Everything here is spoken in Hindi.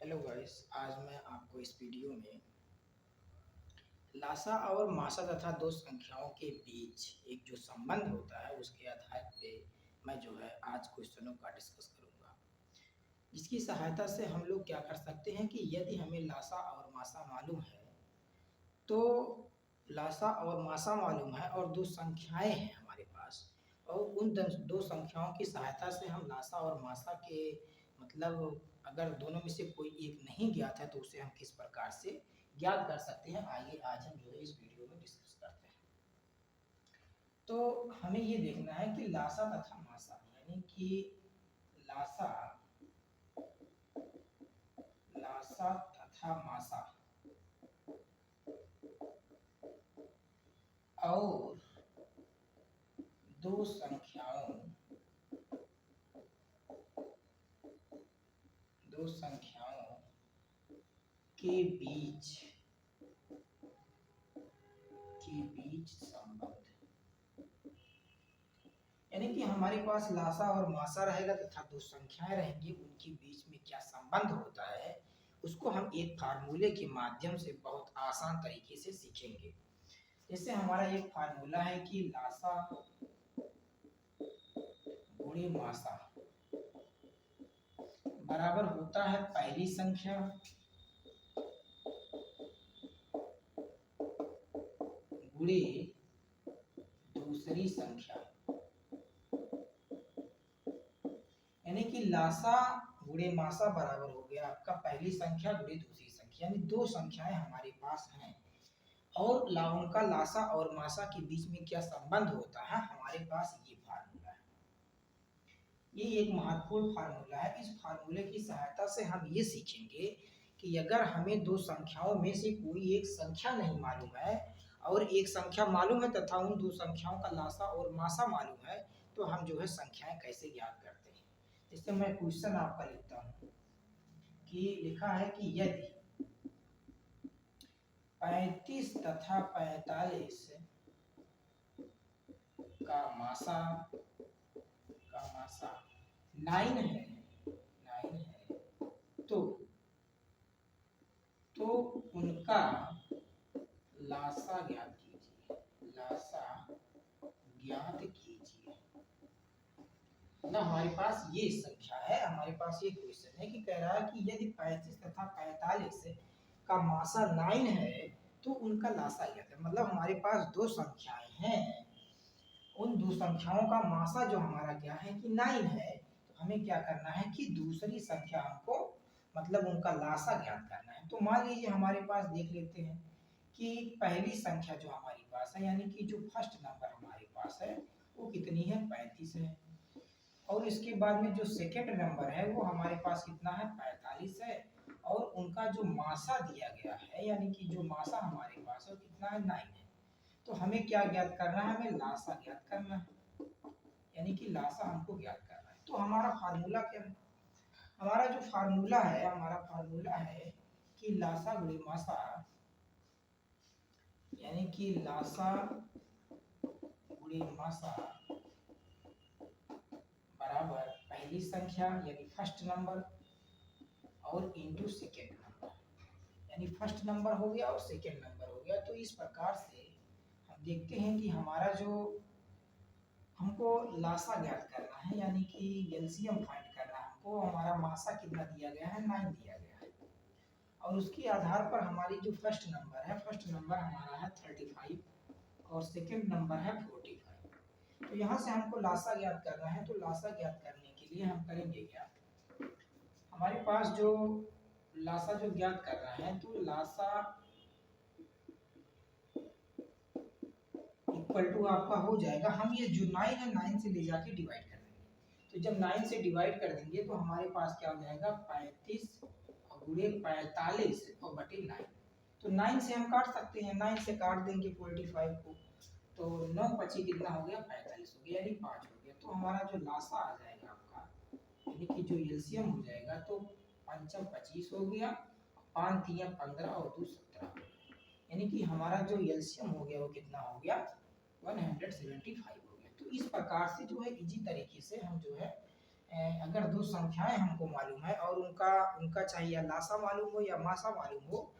हेलो गाइस, आज मैं आपको इस वीडियो में लासा और मासा तथा दो संख्याओं के बीच एक जो संबंध होता है उसके आधार पे मैं जो है आज क्वेश्चनों का डिस्कस करूंगा, जिसकी सहायता से हम लोग क्या कर सकते हैं कि यदि हमें लासा और मासा मालूम है तो लासा और मासा मालूम है और दो संख्याएं हैं हमारे पास, और उन दो संख्याओं की सहायता से हम लासा और मासा के मतलब अगर दोनों में से कोई एक नहीं ज्ञात है तो उसे हम किस प्रकार से ज्ञात कर सकते हैं। आइए आज हम जो है इस वीडियो में डिस्कस करते हैं। तो हमें ये देखना है कि लासा तथा मासा यानी कि लासा लासा तथा मासा और दो संख्याओं के बीच संबंध, यानी कि हमारे पास लासा और मासा रहेगा तथा दो संख्याएं रहेंगी, उनके बीच में क्या संबंध होता है उसको हम एक फार्मूले के माध्यम से बहुत आसान तरीके से सीखेंगे। जैसे हमारा एक फार्मूला है कि लासा गुणे मासा बराबर होता है पहली संख्या गुणे दूसरी संख्या, यानी कि लासा गुणे मासा बराबर हो गया आपका पहली संख्या गुणे दूसरी संख्या, यानी दो संख्याएं हमारे पास हैं और उनका लासा और मासा के बीच में क्या संबंध होता है हमारे पास ये फार्मूला है। ये एक महत्वपूर्ण फार्मूला है। इस फार्मूले की सहायता से हम ये सीखेंगे कि अगर हमें दो संख्याओं में से कोई एक संख्या नहीं मालूम है और एक संख्या मालूम है तथा उन दो संख्याओं का लासा और मासा मालूम है तो हम जो है संख्याएं कैसे ज्ञात करते हैं। इससे मैं क्वेश्चन आपका लिखता हूँ कि लिखा है कि यदि 35 तथा 45 का मासा 9 है तो उनका लासा ज्ञात कीजिए। ना हमारे पास ये संख्या है, हमारे पास ये क्वेश्चन है कि कह रहा है कि यदि 35 तथा 45 का मासा 9 है तो उनका लासा ज्ञात है। मतलब हमारे पास दो संख्याएं हैं, उन दो संख्याओं का मासा जो हमारा क्या है कि 9 है, तो हमें क्या करना है कि दूसरी संख्या हमको मतलब उनका लासा ज्ञात करना है। तो मान लीजिए हमारे पास देख लेते हैं कि पहली संख्या जो हमारी पास है यानी कि जो फर्स्ट नंबर हमारे पास है वो कितनी है 35 है, और इसके बाद में जो सेकेंड नंबर है वो हमारे पास कितना है 45 है, और उनका जो मासा दिया गया है यानी कि जो मासा हमारे पास है वो कितना है 9 है। तो हमें क्या ज्ञात करना है, हमें लासा ज्ञात करना है, यानी कि लासा हमको ज्ञात करना है। तो हमारा फार्मूला क्या है, हमारा जो फार्मूला है कि लासा गुणे मासा, यानी कि लासा गुणे मासा बराबर पहली संख्या यानी फर्स्ट नंबर और इनटू सेकेंड नंबर, यानी फर्स्ट नंबर हो गया और सेकेंड नंबर हो गया। तो इस प्रकार से हम देखते हैं कि हमारा जो हमको लासा ज्ञात करना है यानी कि एलसीएम फाइंड करना है हमको, हमारा मासा कितना दिया गया है 9 दिया गया है, और उसके आधार पर हमारी जो फर्स्ट नंबर हमारा है 35 और सेकेंड नंबर है 45। तो यहाँ से हमको लासा ज्ञात करना है, तो लासा ज्ञात करने के लिए हम करेंगे क्या, हमारे पास जो लासा जो ज्ञात करना है तो लासा इक्वल टू आपका हो जाएगा, हम ये जो 9 है 9 से ले जाके डिवाइड कर देंगे। तो जब 9 से डिवाइड कर देंगे तो हमारे पास क्या हो जाएगा 35 गुणे 45 और बटे 9। तो 9 से हम काट सकते हैं, 9 से काट देंगे 45 को, तो 9 पची कितना हो गया 45 हो गया, यानी 5 हो गया। तो हमारा जो लासा आ जाएगा आपका यानी कि जो एलसीएम हो जाएगा तो 5 25 हो गया, 5 3 15 और 2 17, यानी कि हमारा जो एलसीएम हो गया वो कितना हो गया 175 हो गया। तो इस प्रकार से जो है इजी तरीके से हम जो है अगर दो संख्याएं हमको मालूम है और उनका उनका चाहे या लासा मालूम हो या मासा मालूम हो,